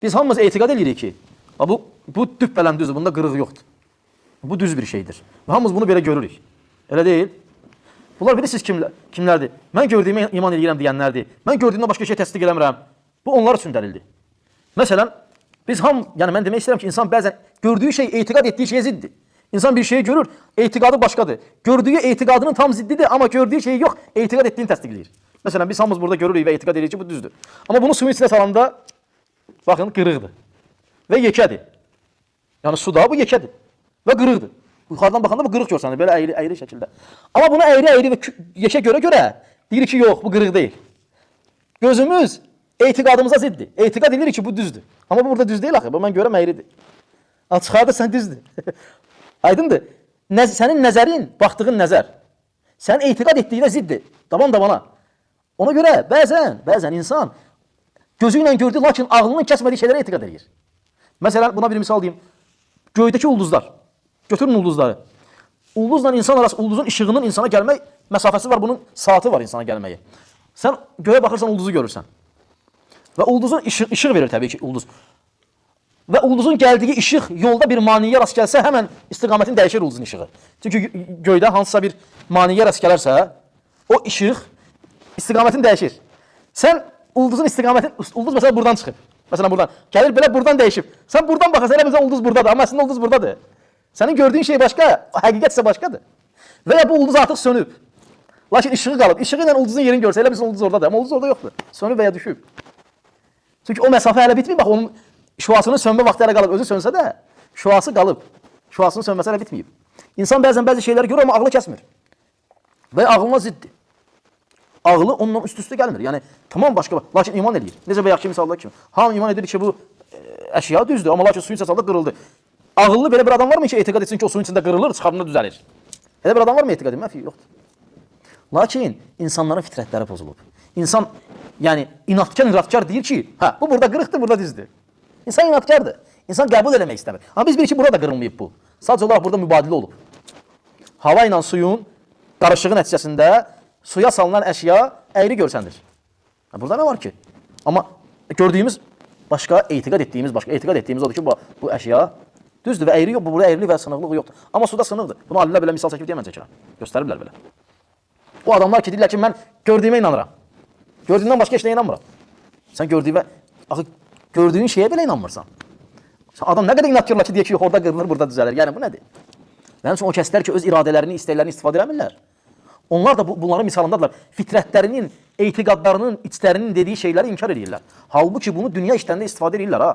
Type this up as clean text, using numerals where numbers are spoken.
Biz hamımız etiqad edirik ki, bu düppələn düzdür, bunda qırıq yoxdur. Bu düz bir şeydir. Və hamımız bunu belə görürük. Elə deyil. Bunlar bilirsiniz kimlərdir? Mən gördüyümə iman edirəm deyənlərdir. Mən gördüyümdə başqa şey təsdiq eləmirəm. Bu onlar üçün dəlildir. Məsələn, biz yəni mən demək istəyirəm ki, insan bəzən gördüyü şey etiqad etdiyi şeyə ziddir. İnsan bir şeyi görür, etiqadı başqadır. Gördüyü etiqadının tam ziddidir, amma gördüyü şeyi yox, etiqad etdiyini təsdiqləyir. Məsələn, biz hamımız burada görürük və etiqad edirik ki, bu düzdür. Amma bunu suyun içinə salanda, baxın, qırıqdır və yekədir. Yəni suda bu yekədir və qırıqdır. Yuxarıdan baxanda bu qırıq görsənir, belə əyri şəkildə. Amma bunu əyri və yekə görə deyir ki, yox, bu qırıq deyil. Gözümüz etiqadımıza ziddir. Etiqad edirik ki, bu düzdür. Amma bu burada düz deyil axı, bu mən görəm əyridir. Çıxarırsan düzdür. Aydındır. Sənin nəzərin, baxdığın nəzər, sənin etiqad etdiyinə ziddir. Dabana. Ona görə bəzən insan gözü ilə gördü, lakin ağlının kəsmədiyi şeylərə etiqad edir. Məsələn, buna bir misal deyim. Göydəki ulduzlar. Götürün ulduzları. Ulduzla insan arası, ulduzun işığının insana gəlmək məsafəsi var, bunun saatı var insana gəlməyi. Sən göyə baxırsan, ulduzu görürsən. Və ulduzun işıq verir təbii ki, ulduz. Və ulduzun gəldiyi işıq yolda bir maniyə rast gəlsə, həmən istiqamətini dəyişir ulduzun işığı. Çünki göydə hansısa bir maniyə rast gələrsə, o işıq istiqamətini dəyişir. Sən ulduzun istiqamətini, ulduz məsələn buradan çıxıb. Məsələn buradan, gəlir belə buradan dəyişib. Sən buradan baxırsan, elə bizə ulduz buradadır, amma əslində ulduz buradadır. Sənin gördüyün şey başqa, həqiqət isə başqadır. Və ya bu ulduz artıq sönüb. Lakin işığı qalıb. İşığı ilə ulduzun yerini görsə, elə bizə ulduz oradadır, amma ulduz orada yoxdur. Sönüb və ya düşüb. Çünki o məsafə hələ bitməyib, bax onun şüasının sönmə vaxtı hələ qalıb. Özü sönsə də, şüası qalıb. Şüasının sönməsi hələ bitməyib. İnsan bəzi şeyləri görür, amma ağlı kəsmir. Və ağlına ziddir. Ağlı onunla üst-üstə gəlmir. Yəni, tamam başqa, lakin iman edir. Necə bayaqki misalda kimi. Hamı iman edir ki, bu əşya düzdür, amma lakin suyun içində qırıldı. Ağıllı belə bir adam varmı ki, etiqad etsin ki, o suyun içində qırılır, çıxarında düzəlir? Elə bir adam varmı etiqad etmə? Yoxdur. Lakin insanların fitrətləri pozulub. İnsan, yəni inadkar deyir ki, hə, bu burada qırıqdır, burada düzdür. İnsan inadkardır. İnsan qəbul eləmək istəmir. Amma biz bilik ki, burada qırılmayıb bu. Sadəcə olaraq burada mübadilə olub. Hava ilə suyun qarışığı nəticəsində suya salınan əşya əyri görsənir. Burada nə var ki? Amma gördüyümüz başqa, etiqad etdiyimiz odur ki, bu əşya düzdür və əyri yox, burada əyrilik və sınıqlıq yoxdur. Amma suda sınıqdır. Bunu alilər belə misal çəkib deyəmən çəkirəm. Göstəriblər belə. O adamlar ki, deyirlər ki, mən gördüyümə inanıram. Gördüyündən başqa işlə inanmıram. Sən gördüyün şeyə belə inanmırsan. Adam nə qədər inatkarlar ki, deyək ki, yox, orada qırılır, burada düzəlir. Yəni, bu nədir? Mənim üçün o kəslər ki, öz iradələrini, istəklərini istifadə eləmirlər. Onlar da bunların misalındadılar. Fitrətlərinin, etiqadlarının, içlərinin dediyi şeyləri inkar edirlər. Halbuki bunu dünya işlərində istifadə edirlər, ha.